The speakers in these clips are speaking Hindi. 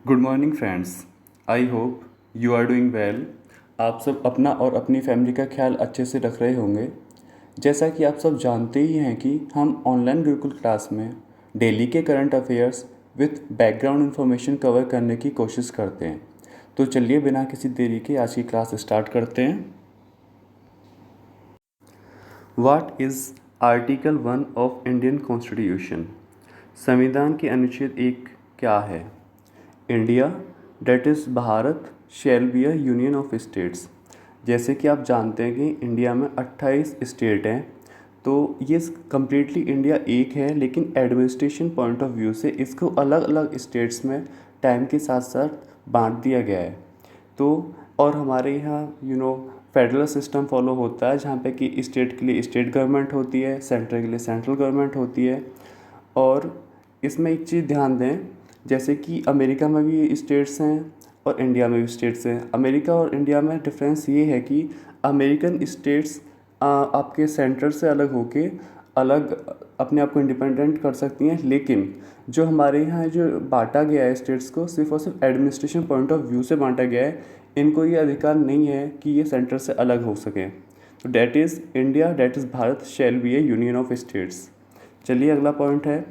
Good morning friends. I hope you are doing well. आप सब अपना और अपनी फैमिली का ख्याल अच्छे से रख रहे होंगे। जैसा कि आप सब जानते ही हैं कि हम ऑनलाइन गुरुकुल क्लास में डेली के current affairs with background information cover करने की कोशिश करते हैं। तो चलिए बिना किसी देरी के आज की क्लास स्टार्ट करते हैं। What is article 1 of Indian constitution? संविधान के अनुच्छेद 1 क्या है? India that is Bharat shall be a union of states. जैसे कि आप जानते हैं कि इंडिया में 28 स्टेट हैं, तो ये कम्प्लीटली इंडिया एक है, लेकिन एडमिनिस्ट्रेशन पॉइंट ऑफ व्यू से इसको अलग अलग स्टेट्स में टाइम के साथ साथ बांट दिया गया है। तो और हमारे यहाँ फेडरल सिस्टम फॉलो होता है, जहाँ पे कि स्टेट के लिए स्टेट गवर्नमेंट होती है, सेंटर के लिए सेंट्रल गवर्नमेंट होती है। और इसमें एक चीज़ ध्यान दें, जैसे कि अमेरिका में भी स्टेट्स हैं और इंडिया में भी स्टेट्स हैं। अमेरिका और इंडिया में डिफरेंस ये है कि अमेरिकन स्टेट्स आपके सेंटर से अलग होके अलग अपने आप को इंडिपेंडेंट कर सकती हैं, लेकिन जो हमारे यहाँ जो बांटा गया है स्टेट्स को, सिर्फ और सिर्फ एडमिनिस्ट्रेशन पॉइंट ऑफ व्यू से बांटा गया है। इनको ये अधिकार नहीं है कि ये सेंटर से अलग हो सकें। तो that is India that is Bharat shall be A union of states. चलिए अगला पॉइंट है,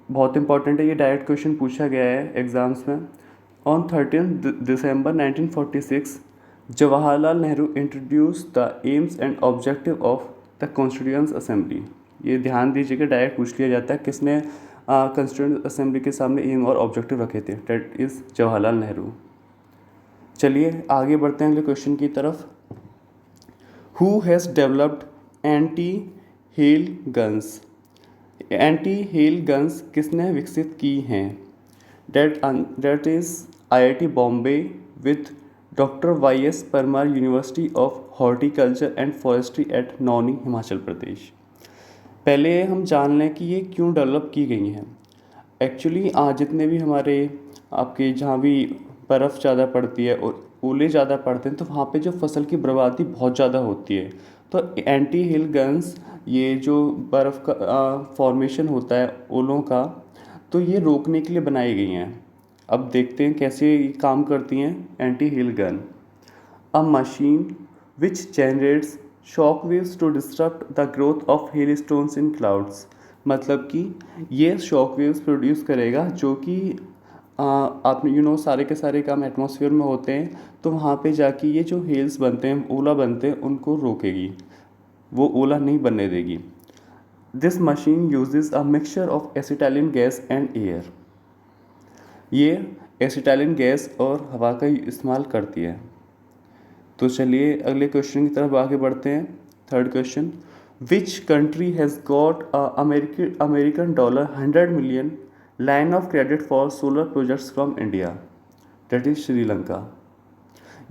बहुत इंपॉर्टेंट है, ये डायरेक्ट क्वेश्चन पूछा गया है एग्ज़ाम्स में। On 13 December 1946 Jawaharlal Nehru introduce the AIIMS and objective of the constituent assembly. ये ध्यान दीजिएगा, डायरेक्ट पूछ लिया जाता है किसने कॉन्स्टिट्यूएंट असेंबली के सामने एम और ऑब्जेक्टिव रखे थे। That is Jawaharlal Nehru. चलिए आगे बढ़ते हैं अगले क्वेश्चन की तरफ। Who has developed anti hail guns? Anti hail guns किसने विकसित की हैं? That is IIT Bombay with doctor YS Parmar university of horticulture and forestry at Nauni Himachal प्रदेश। पहले हम जान लें कि ये क्यों डेवलप की गई हैं। एक्चुअली जितने भी हमारे आपके जहाँ भी बर्फ़ ज़्यादा पड़ती है और ओले ज़्यादा पड़ते हैं, तो वहाँ पे जो फसल की बर्बादी बहुत ज़्यादा होती है। तो एंटी हिल गन्स, ये जो बर्फ़ का फॉर्मेशन होता है ओलों का, तो ये रोकने के लिए बनाई गई हैं। अब देखते हैं कैसे ये काम करती हैं anti hail gun. A machine which generates shock waves to disturb the growth of hailstones in clouds. मतलब कि ये शॉक वेव्स प्रोड्यूस करेगा जो कि आप सारे के सारे काम एटमॉस्फेयर में होते हैं, तो वहाँ पे जाके ये जो हेल्स बनते हैं, ओला बनते हैं, उनको रोकेगी, वो ओला नहीं बनने देगी। This machine uses a mixture of acetylene gas and air. ये एसिटाइलिन गैस और हवा का इस्तेमाल करती है। तो चलिए अगले क्वेश्चन की तरफ आगे बढ़ते हैं। Third question, which country has got American dollar 100 million line of credit for solar projects from India? That is Sri Lanka.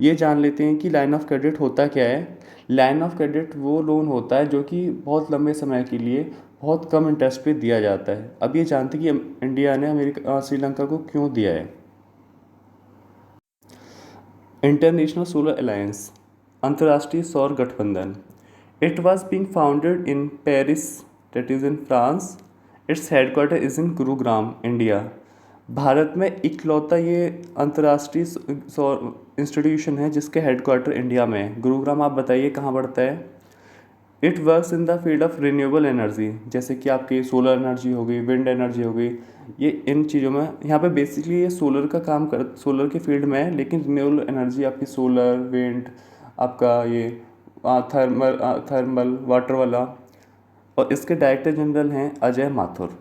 ये जान लेते हैं कि लाइन ऑफ क्रेडिट होता क्या है। लाइन ऑफ क्रेडिट वो लोन होता है जो कि बहुत लंबे समय के लिए बहुत कम इंटरेस्ट पे दिया जाता है। अब ये जानते हैं कि इंडिया ने श्रीलंका को क्यों दिया है। इंटरनेशनल सोलर अलायंस, अंतर्राष्ट्रीय सौर गठबंधन। It was being founded in Paris, that is in France. Its headquarter is in Gurugram, India. Bharat में इकलौता ये अंतर्राष्ट्रीय सौर इंस्टीट्यूशन है जिसके हेडक्वार्टर इंडिया में है। गुरुग्राम आप बताइए कहाँ पड़ता है। It works in the field of renewable energy, जैसे कि आपकी सोलर एनर्जी हो गई, विंड एनर्जी हो गई, ये इन चीज़ों में यहाँ पे बेसिकली ये सोलर का काम कर, सोलर के फील्ड में है, लेकिन रिन्यूएबल एनर्जी आपकी सोलर, विंड, आपका ये थर्मल वाटर वाला। और इसके डायरेक्टर जनरल हैं अजय माथुर।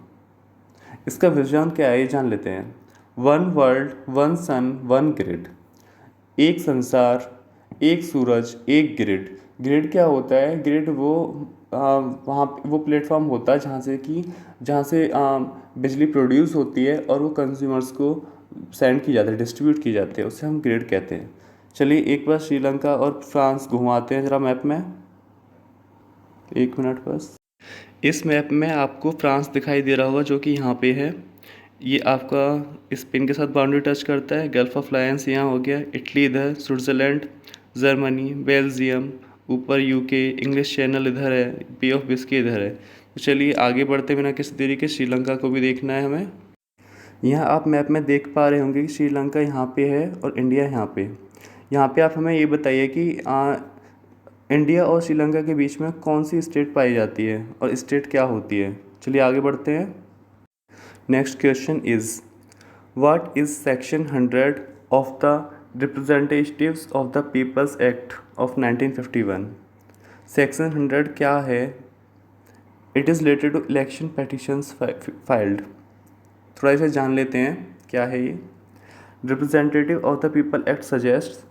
इसका विजन क्या है ये जान लेते हैं। One world one sun one grid, एक संसार एक सूरज एक ग्रिड। ग्रिड क्या होता है? ग्रिड वो वहाँ वो प्लेटफॉर्म होता है जहाँ से बिजली प्रोड्यूस होती है और वो कंज्यूमर्स को सेंड की जाती है, डिस्ट्रीब्यूट की जाती है, उसे हम ग्रिड कहते हैं। चलिए एक बार श्रीलंका और फ्रांस घुमाते हैं ज़रा मैप में, 1 मिनट बस। इस मैप में आपको फ्रांस दिखाई दे रहा होगा जो कि यहाँ पे है। ये आपका स्पेन के साथ बाउंड्री टच करता है। गल्फ ऑफ लायंस यहाँ हो गया, इटली इधर, स्विट्ज़रलैंड, जर्मनी, बेल्जियम, ऊपर यूके, इंग्लिश चैनल इधर है, बे ऑफ बिस्के इधर है। तो चलिए आगे बढ़ते बिना किसी देरी के श्रीलंका को भी देखना है हमें। यहाँ आप मैप में देख पा रहे होंगे कि श्रीलंका यहाँ पे है और इंडिया यहाँ पे। यहाँ पे आप हमें ये बताइए कि इंडिया और श्रीलंका के बीच में कौन सी स्टेट पाई जाती है और स्टेट क्या होती है। चलिए आगे बढ़ते हैं। Next question is what is section 100 of the representatives of the peoples act of 1951। Section 100 क्या है? It is related to election petitions filed. थोड़ा इसे जान लेते हैं क्या है ये। Representative of the people act suggest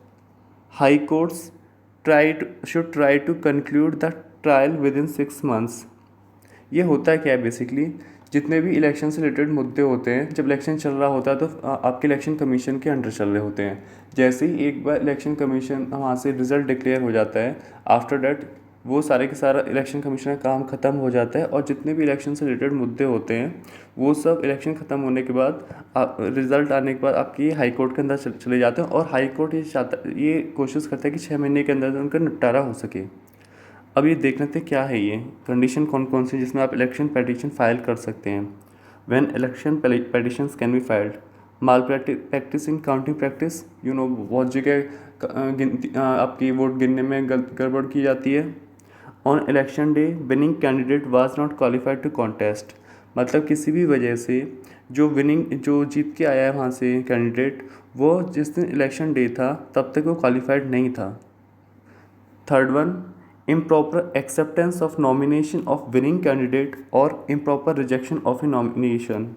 high courts should try to conclude the trial within 6 months। ये होता है क्या है बेसिकली, जितने भी इलेक्शन से रिलेटेड मुद्दे होते हैं, जब इलेक्शन चल रहा होता है तो आपके इलेक्शन कमीशन के अंडर चल रहे होते हैं। जैसे ही एक बार इलेक्शन कमीशन वहाँ से रिजल्ट डिक्लेयर हो जाता है, आफ्टर डैट वो सारे के सारा इलेक्शन कमीशन का काम ख़त्म हो जाता है और जितने भी इलेक्शन से रिलेटेड मुद्दे होते हैं वो सब इलेक्शन ख़त्म होने के बाद रिज़ल्ट आने के बाद आपकी हाई कोर्ट के अंदर चले जाते हैं और हाई कोर्ट ये कोशिश करता है कि 6 महीने के अंदर उनका निपटारा हो सके। अब ये देख लेते हैं क्या है ये कंडीशन कौन कौन सी जिसमें आप इलेक्शन पेटिशन फाइल कर सकते हैं। When election petitions can be filed, mall practice in counting practice, बहुत जगह आपकी वोट गिनने में गड़बड़ की जाती है। On election day winning candidate was not qualified to contest, मतलब किसी भी वजह से जो जीत के आया है वहाँ से कैंडिडेट, वो जिस दिन इलेक्शन डे था तब तक वो क्वालिफाइड नहीं था। Third one, improper acceptance of nomination of winning candidate और improper rejection of a nomination,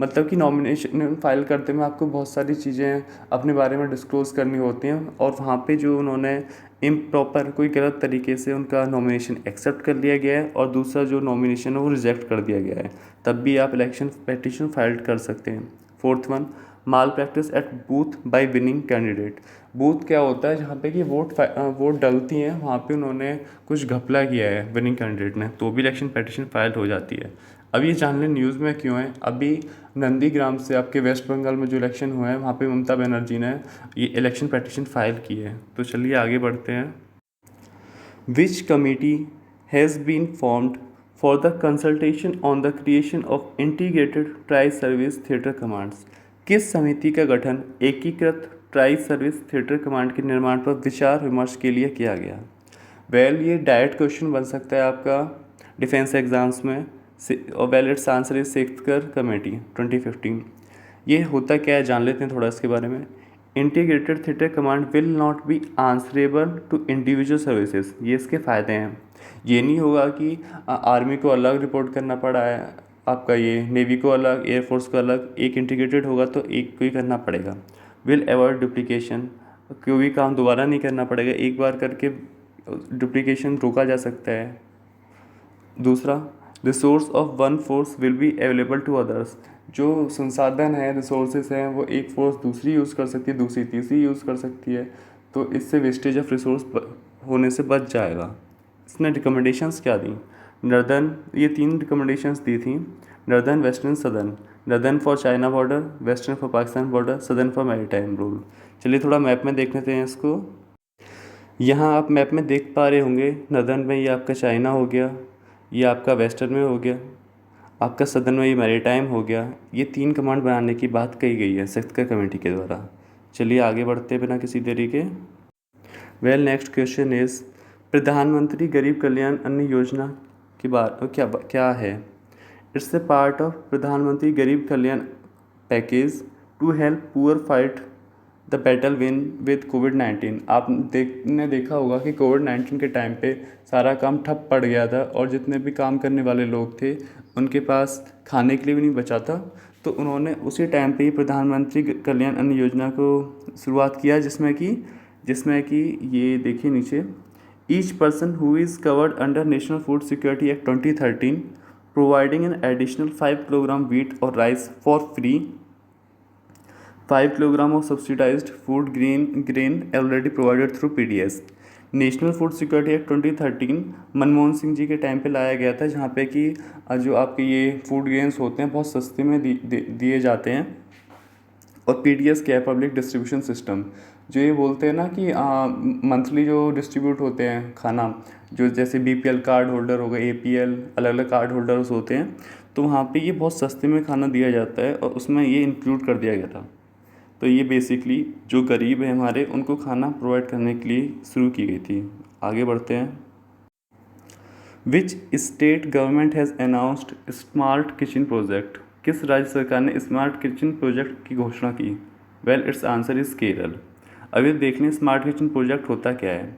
मतलब कि नॉमिनेशन फाइल करते में आपको बहुत सारी चीज़ें अपने बारे में डिस्क्लोज़ करनी होती हैं और वहाँ पे जो उन्होंने इम्प्रॉपर कोई गलत तरीके से उनका नॉमिनेशन एक्सेप्ट कर लिया गया है और दूसरा जो नॉमिनेशन है वो रिजेक्ट कर दिया गया है, तब भी आप इलेक्शन पेटिशन फाइल कर सकते हैं। फोर्थ वन, माल practice eight booth bye winning candidate. Booth क्या होता है जहाँ पे कि वोट डलती हैं, वहाँ पे उन्होंने कुछ घपला किया है विनिंग कैंडिडेट ने, तो भी इलेक्शन पेटिशन फाइल हो जाती है। अब ये जान लें न्यूज़ में क्यों है। अभी नंदीग्राम से आपके वेस्ट बंगाल में जो इलेक्शन हुआ है वहाँ पे ममता बनर्जी ने ये इलेक्शन पेटिशन फाइल की है। तो चलिए आगे बढ़ते हैं। Which committee has been formed for the consultation on the creation of integrated tri service theatre commands. किस समिति का गठन एकीकृत ट्राई सर्विस थिएटर कमांड के निर्माण पर विचार विमर्श के लिए किया गया? ये डायरेक्ट क्वेश्चन बन सकता है आपका डिफेंस एग्जाम्स में और इट्स आंसर इज 6th कर कमेटी 2015। ये होता क्या है जान लेते हैं थोड़ा इसके बारे में। Integrated theatre command will not be answerable to individual services. ये इसके फ़ायदे हैं। ये नहीं होगा कि आर्मी को अलग रिपोर्ट करना पड़ा है, आपका ये नेवी को अलग, एयरफोर्स को अलग, एक इंटीग्रेटेड होगा तो एक को ही करना पड़ेगा। विल अवॉइड डुप्लीकेशन, कोई भी काम दोबारा नहीं करना पड़ेगा, एक बार करके डुप्लीकेशन रोका जा सकता है। दूसरा, resource of one force will be available to others. जो संसाधन है, रिसोर्सेज हैं, वो एक फोर्स दूसरी यूज़ कर सकती है, दूसरी तीसरी यूज़ कर सकती है, तो इससे वेस्टेज ऑफ रिसोर्स होने से बच जाएगा। इसने रिकमेंडेशंस क्या दी? नर्दर्न, ये 3 रिकमेंडेशंस दी थी, northern, western, southern. Northern for China border, western for Pakistan border, southern for maritime rule. चलिए थोड़ा मैप में देख लेते हैं इसको। यहाँ आप मैप में देख पा रहे होंगे, नर्दर्न में ये आपका चाइना हो गया, ये आपका वेस्टर्न में हो गया, आपका सदर्न में ये मैरीटाइम हो गया। ये 3 कमांड बनाने की बात कही गई है 6th कर कमेटी के द्वारा। चलिए आगे बढ़ते बिना किसी देरी के। नेक्स्ट क्वेश्चन इज़ प्रधानमंत्री गरीब कल्याण अन्न योजना की बात क्या है? It's a part of Pradhan Mantri Garib Kalyan package to help poor fight the battle win with कोविड-19। आपने देखा होगा कि कोविड-19 के टाइम पे सारा काम ठप पड़ गया था और जितने भी काम करने वाले लोग थे उनके पास खाने के लिए भी नहीं बचा था, तो उन्होंने उसी टाइम पे ही प्रधानमंत्री कल्याण अन्न योजना को शुरुआत किया, जिसमें कि ये देखिए नीचे, each person who is covered under national food security act 2013 providing an additional 5 kilogram wheat or rice for free, 5 kilogram of subsidised food grain already provided through PDS। National food security act 2013 Manmohan Singh ji के टाइम पे लाया गया था, जहाँ पे कि जो आपके ये फूड ग्रेन्स होते हैं बहुत सस्ते में दिए जाते हैं। और PDS क्या है? Public distribution system. जो ये बोलते हैं ना कि मंथली जो डिस्ट्रीब्यूट होते हैं खाना, जो जैसे BPL कार्ड होल्डर हो गए, APL, अलग अलग कार्ड होल्डर्स होते हैं, तो वहाँ पे ये बहुत सस्ते में खाना दिया जाता है और उसमें ये इंक्लूड कर दिया गया था। तो ये बेसिकली जो गरीब है हमारे उनको खाना प्रोवाइड करने के लिए शुरू की गई थी। आगे बढ़ते हैं। Which state government has announced smart kitchen project? किस राज्य सरकार ने स्मार्ट किचन प्रोजेक्ट की घोषणा की? Well its answer is Kerala. अब ये देख लें स्मार्ट किचन प्रोजेक्ट होता क्या है।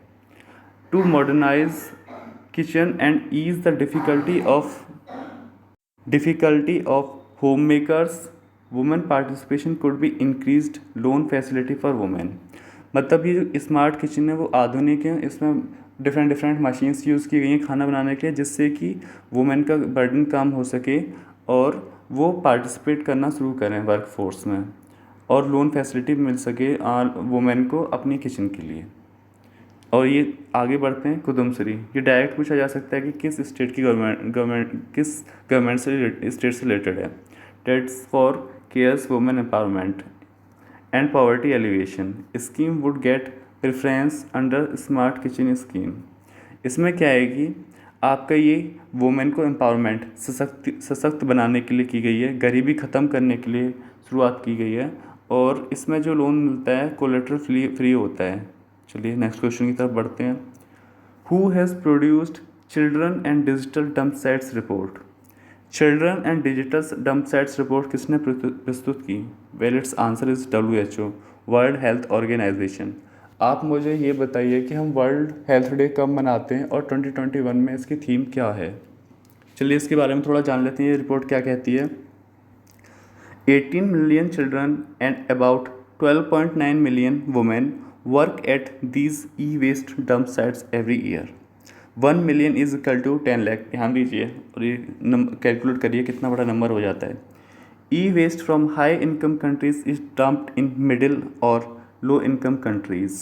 To modernize kitchen and ease the difficulty of homemakers, women participation could be increased, loan facility for women। मतलब ये जो स्मार्ट किचन है वो आधुनिक है, इसमें डिफरेंट मशीन्स यूज़ की गई हैं खाना बनाने के लिए, जिससे कि वुमेन का बर्डन कम हो सके और वो पार्टिसिपेट करना शुरू करें वर्क फोर्स में, और लोन फैसिलिटी मिल सके वुमेन को अपनी किचन के लिए। और ये आगे बढ़ते हैं। कुदुमसरी, ये डायरेक्ट पूछा जा सकता है कि किस स्टेट की गवर्नमेंट से स्टेट से रिलेटेड है। Dates for cares women empowerment and poverty alleviation scheme would get preference under smart kitchen scheme. इसमें क्या है कि आपका ये वुमेन को एम्पावरमेंट सशक्त बनाने के लिए की गई है, गरीबी ख़त्म करने के लिए शुरुआत की गई है, और इसमें जो लोन मिलता है कोलेटरल फ्री होता है। चलिए नेक्स्ट क्वेश्चन की तरफ बढ़ते हैं। Who has produced children and digital dump sites report? Children and digital dump sites report किसने प्रस्तुत की? Well its answer is WHO, world health organization. आप मुझे ये बताइए कि हम वर्ल्ड हेल्थ डे कब मनाते हैं और 2021 में इसकी थीम क्या है। चलिए इसके बारे में थोड़ा जान लेते हैं। ये रिपोर्ट क्या कहती है। 18 million children and about 12.9 million women work at these e-waste dump sites every year. 1 million is equal to 10 lakh। ध्यान दीजिए और ये कैलकुलेट करिए कितना बड़ा नंबर हो जाता है। E-waste from high income countries is dumped in middle और low income countries।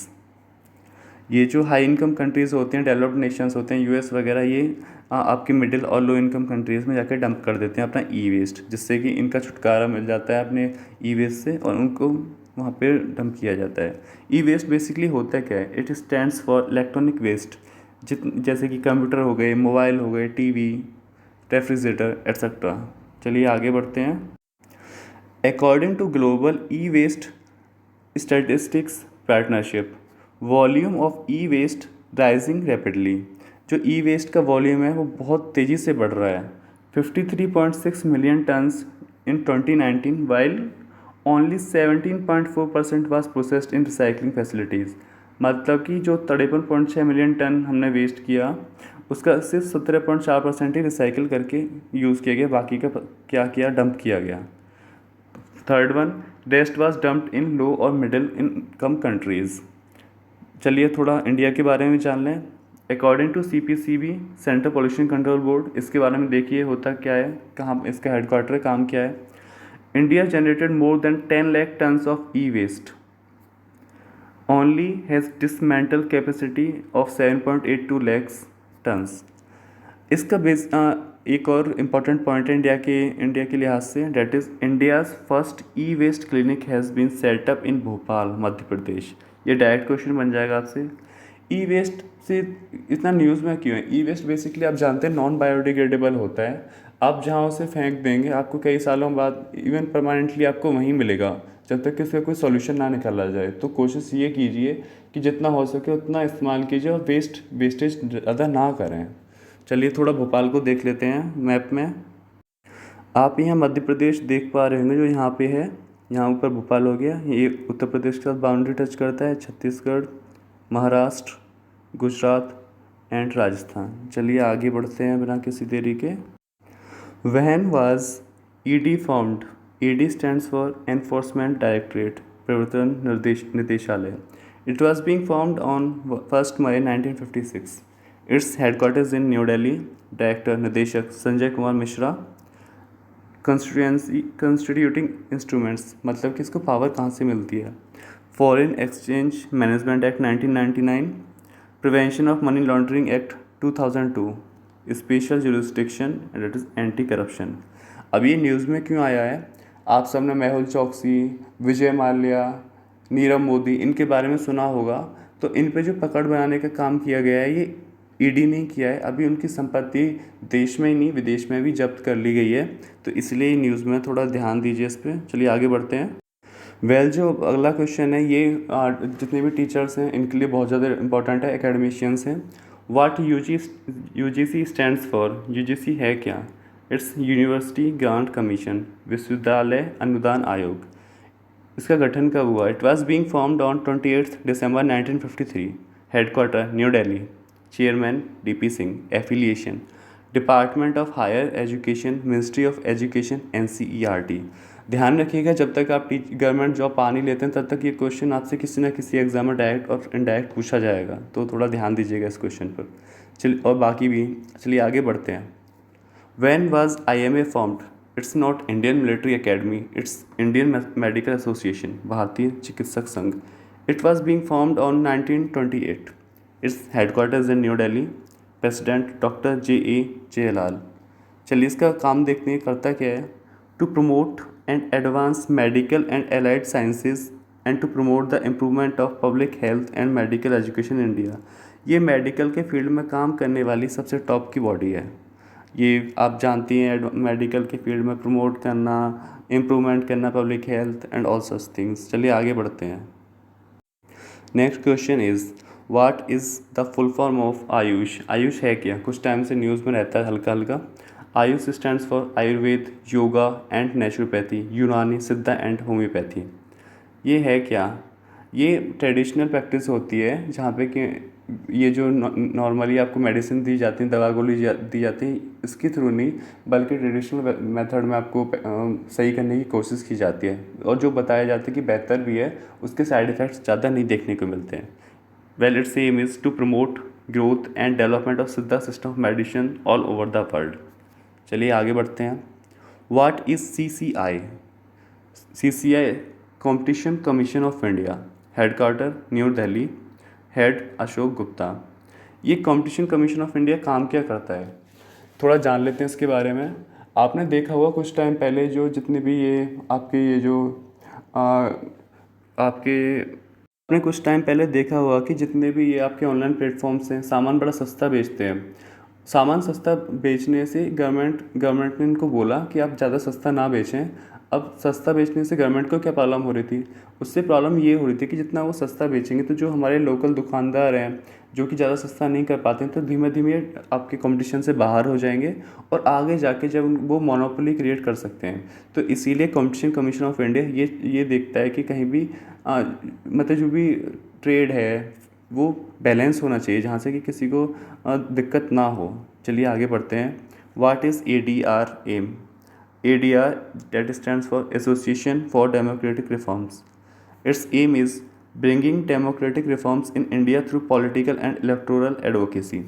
ये जो हाई इनकम कंट्रीज़ होते हैं, डेवलप्ड नेशंस होते हैं, US वगैरह, ये आपके मिडिल और लो इनकम कंट्रीज़ में जाकर डंप कर देते हैं अपना ई वेस्ट, जिससे कि इनका छुटकारा मिल जाता है अपने ई वेस्ट से और उनको वहाँ पे डंप किया जाता है। ई वेस्ट बेसिकली होता क्या है? It stands for electronic waste, जैसे कि कंप्यूटर हो गए, मोबाइल हो गए, TV, रेफ्रिजरेटर एट्सेट्रा। चलिए आगे बढ़ते हैं। According to global E waste statistics partnership, volume of E waste rising rapidly. जो ई वेस्ट का वॉल्यूम है वो बहुत तेज़ी से बढ़ रहा है। 53.6 million turns in 2019 while only 17.4% was processed in recycling facilities. मतलब कि जो 53.6 मिलियन टन हमने वेस्ट किया उसका सिर्फ 17.4% ही रिसाइकिल करके यूज़ किया गया, बाकी का क्या किया? डंप किया गया। Third one, rest was dumped in low और मिडिल इनकम कंट्रीज़। चलिए थोड़ा इंडिया के बारे में जान लें। According to CPCB, central pollution control board, इसके बारे में देखिए होता क्या है, कहाँ इसका हेडक्वार्टर है, काम क्या है। India generated more than 10 lakh tons of E waste, only has dismantle capacity of 7.82 lakhs tons. इसका एक और इम्पॉर्टेंट पॉइंट है इंडिया के लिहाज से, that is India's first e waste clinic has been set up in Bhopal, Madhya Pradesh. ये डायरेक्ट क्वेश्चन बन जाएगा आपसे। ई वेस्ट से इतना न्यूज़ में क्यों है? ई वेस्ट बेसिकली आप जानते हैं नॉन बायोडिग्रेडेबल होता है। आप जहाँ उसे फेंक देंगे आपको कई सालों बाद इवन परमानेंटली आपको वहीं मिलेगा, जब तक कि उसका कोई सॉल्यूशन ना निकाला जाए। तो कोशिश ये कीजिए कि जितना हो सके उतना इस्तेमाल कीजिए और वेस्टेज ज़्यादा ना करें। चलिए थोड़ा भोपाल को देख लेते हैं मैप में। आप यहाँ मध्य प्रदेश देख पा रहे होंगे जो यहाँ पे है, यहाँ ऊपर भोपाल हो गया। ये उत्तर प्रदेश के साथ बाउंड्री टच करता है, छत्तीसगढ़, महाराष्ट्र, गुजरात एंड राजस्थान। चलिए आगे बढ़ते हैं बिना किसी देरी के। When was ED formed? ED stands for enforcement directorate, प्रवर्तन निदेशालय। It was being formed on 1 May 1956। Its headquarters in New Delhi. Director निदेशक संजय कुमार मिश्रा। कंस्टिट्यूटिंग इंस्ट्रूमेंट्स, मतलब कि इसको पावर कहाँ से मिलती है। Foreign exchange management act 1999, prevention of money laundering act 2002, special jurisdiction that is anti corruption. अब ये न्यूज़ में क्यों आया है? आप सबने मेहुल चौकसी, विजय माल्या, नीरव मोदी, इनके बारे में सुना होगा। तो इन पे जो पकड़ बनाने का काम किया गया है, ये ईडी ने किया है, अभी उनकी संपत्ति देश में ही नहीं विदेश में भी जब्त कर ली गई है, तो इसलिए न्यूज़ में थोड़ा ध्यान दीजिए इस पर। चलिए आगे बढ़ते हैं। जो अगला क्वेश्चन है ये जितने भी टीचर्स हैं इनके लिए बहुत ज़्यादा इंपॉर्टेंट है, एकेडमिशियंस हैं। वाट यूजीसी स्टैंड्स फॉर, यूजीसी है क्या? इट्स यूनिवर्सिटी ग्रांट कमीशन, विश्वविद्यालय अनुदान आयोग। इसका गठन कब हुआ? It was being formed on 28 December 1953। Headquarter new Delhi. Chairman DP Singh. Affiliation department of higher education, ministry of education, NCERT। ध्यान रखिएगा जब तक आप गवर्नमेंट जॉब पा नहीं लेते हैं तब तक ये क्वेश्चन आपसे किसी ना किसी एग्जाम में डायरेक्ट और इनडायरेक्ट पूछा जाएगा, तो थोड़ा ध्यान दीजिएगा इस क्वेश्चन पर। चलिए और बाकी भी, चलिए आगे बढ़ते हैं। When was IMA formed? It's not Indian Military Academy, it's Indian Medical Association, भारतीय चिकित्सक संघ। It was being formed on 1928. Its headquarters in New Delhi. President Dr. J.A. Jayalal। चलिए इसका काम देखते हैं करता क्या है। To promote and advance medical and allied sciences and to promote the improvement of public health and medical education in India। ये मेडिकल के फील्ड में काम करने वाली सबसे टॉप की बॉडी है। ये आप जानती हैं मेडिकल के फील्ड में प्रमोट करना, इम्प्रूवमेंट करना public health and all such things. चलिए आगे बढ़ते हैं। Next question is what is the full form of Ayush? Ayush है क्या? कुछ टाइम से न्यूज़ में रहता है हल्का हल्का। Ayush stands for Ayurveda, yoga and naturopathy, यूनानी, सिद्धा एंड होम्योपैथी। ये है क्या? ये ट्रेडिशनल प्रैक्टिस होती है जहाँ पे कि ये जो नॉर्मली आपको मेडिसिन दी जाती है, दवा गोली दी जाती है, इसके थ्रू नहीं बल्कि ट्रेडिशनल मेथड में आपको सही करने की कोशिश की जाती है, और जो बताया जाता है कि बेहतर भी है, उसके साइड इफ़ेक्ट्स ज़्यादा नहीं देखने को मिलते हैं। Well its aim is to promote growth and development of Siddha system of medicine all over the world. चलिए आगे बढ़ते हैं। What is CCI? CCI competition commission of India. Headquarter new Delhi. Head Ashok Gupta. ये कंपटीशन कमीशन ऑफ इंडिया काम क्या करता है, थोड़ा जान लेते हैं इसके बारे में। आपने देखा होगा कुछ टाइम पहले जो जितने भी ये आपके ये जो आपने कुछ टाइम पहले देखा होगा कि जितने भी ये आपके ऑनलाइन प्लेटफॉर्म्स हैं सामान बड़ा सस्ता बेचते हैं। सामान सस्ता बेचने से गवर्नमेंट ने इनको बोला कि आप ज़्यादा सस्ता ना बेचें। अब सस्ता बेचने से गवर्नमेंट को क्या प्रॉब्लम हो रही थी? उससे प्रॉब्लम ये हो रही थी कि जितना वो सस्ता बेचेंगे तो जो हमारे लोकल दुकानदार हैं जो कि ज़्यादा सस्ता नहीं कर पाते हैं तो धीमे धीमे आपके कंपटीशन से बाहर हो जाएंगे और आगे जाके जब वो मोनोपोली क्रिएट कर सकते हैं। तो इसीलिए कंपटीशन कमीशन ऑफ इंडिया ये देखता है कि कहीं भी मतलब जो भी ट्रेड है वो बैलेंस होना चाहिए जहाँ से कि किसी को दिक्कत ना हो। चलिए आगे बढ़ते हैं। What is ADR aim? ADR that stands for Association for Democratic Reforms. Its aim is bringing democratic reforms in India through political and electoral advocacy।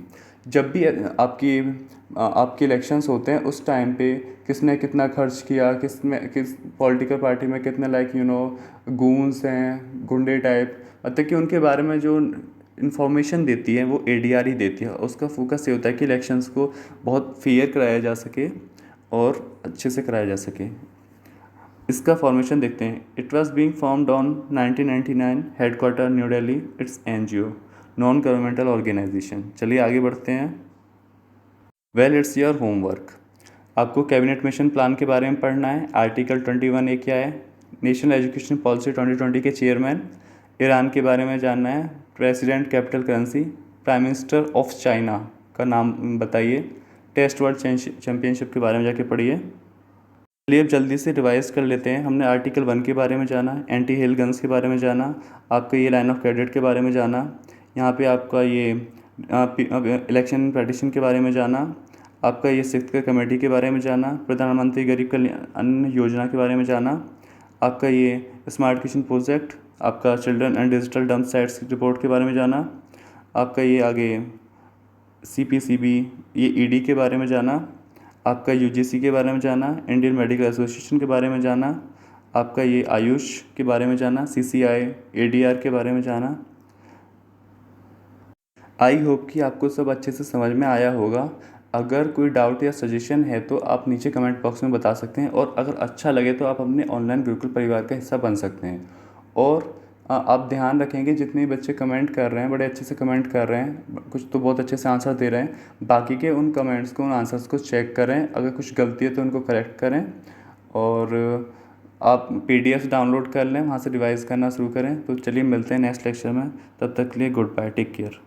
जब भी आपके इलेक्शंस होते हैं उस टाइम पे किसने कितना खर्च किया, किस पॉलिटिकल पार्टी में कितने गूंस हैं, गुंडे टाइप, मतलब कि उनके बारे में जो इन्फॉर्मेशन देती है वो ADR ही देती है। उसका फोकस ये होता है कि इलेक्शंस को बहुत फेयर कराया जा सके और अच्छे से कराया जा सके। इसका फॉर्मेशन देखते हैं। It was being formed on 1999। Headquarter new Delhi. Its NGO, non governmental organization. चलिए आगे बढ़ते हैं। Well it's your homework. आपको कैबिनेट मिशन प्लान के बारे में पढ़ना है। आर्टिकल 21A क्या है? नेशनल एजुकेशन पॉलिसी 2020 के चेयरमैन। ईरान के बारे में जानना है। President, capital currency. Prime minister of China का नाम बताइए। टेस्ट वर्ल्ड चैम्पियनशिप के बारे में जाके पढ़िए। चलिए अब जल्दी से रिवाइज कर लेते हैं। हमने आर्टिकल 1 के बारे में जाना, एंटी हेल गन्स के बारे में जाना, आपका ये लाइन ऑफ क्रेडिट के बारे में जाना, यहाँ पे आपका ये इलेक्शन पेटिशन के बारे में जाना, आपका ये सिक्स कमेटी के बारे में जाना, प्रधानमंत्री गरीब कल्याण अन्न योजना के बारे में जाना, आपका ये स्मार्ट किचन प्रोजेक्ट, आपका children and digital dump sites report के बारे में जाना, आपका ये आगे CPCB ये ED के बारे में जाना, आपका UGC के बारे में जाना, इंडियन मेडिकल एसोसिएशन के बारे में जाना, आपका ये आयुष के बारे में जाना, CCI ADR के बारे में जाना। आई होप कि आपको सब अच्छे से समझ में आया होगा। अगर कोई डाउट या सजेशन है तो आप नीचे कमेंट बॉक्स में बता सकते हैं, और अगर अच्छा लगे तो आप अपने ऑनलाइन गुरुकुल परिवार का हिस्सा बन सकते हैं। और आप ध्यान रखेंगे जितने बच्चे कमेंट कर रहे हैं बड़े अच्छे से कमेंट कर रहे हैं, कुछ तो बहुत अच्छे से आंसर दे रहे हैं, बाकी के उन कमेंट्स को उन आंसर्स को चेक करें, अगर कुछ गलती है तो उनको करेक्ट करें। और आप पीडीएफ डाउनलोड कर लें, वहाँ से रिवाइज़ करना शुरू करें। तो चलिए मिलते हैं नेक्स्ट लेक्चर में, तब तक के लिए गुड बाय, टेक केयर।